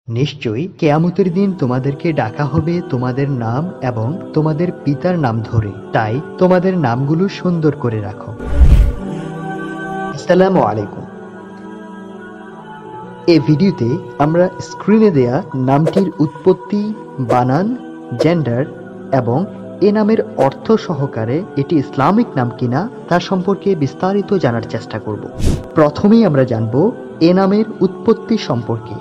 নিশ্চয়ই কেয়ামতের দিন তোমাদেরকে ডাকা হবে তোমাদের নাম এবং তোমাদের পিতার নাম ধরে, তাই তোমাদের নামগুলো সুন্দর করে রাখো। আসসালামু আলাইকুম। এই ভিডিওতে আমরা স্ক্রিনে দেয়া নামটির উৎপত্তি, বানান, জেন্ডার এবং এ নামের অর্থ সহকারে এটি ইসলামিক নাম কিনা তা সম্পর্কে বিস্তারিত জানার চেষ্টা করব। প্রথমেই আমরা জানব এ নামের উৎপত্তি সম্পর্কে।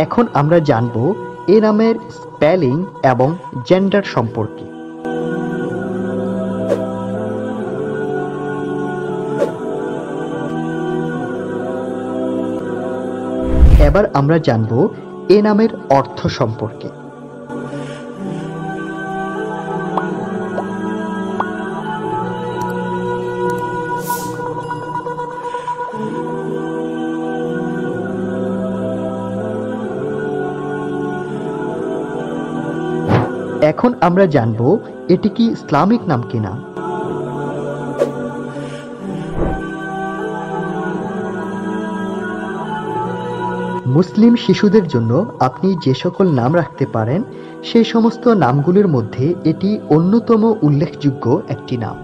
এখন আমরা জানব এ নামের স্পেলিং এবং জেন্ডার সম্পর্কে। এবার আমরা জানব এ নামের অর্থ সম্পর্কে। এখন আমরা জানব এটি কি ইসলামিক নাম কিনা। মুসলিম শিশুদের জন্য আপনি যে সকল নাম রাখতে পারেন সেই সমস্ত নামগুলির মধ্যে এটি অন্যতম উল্লেখযোগ্য একটি নাম।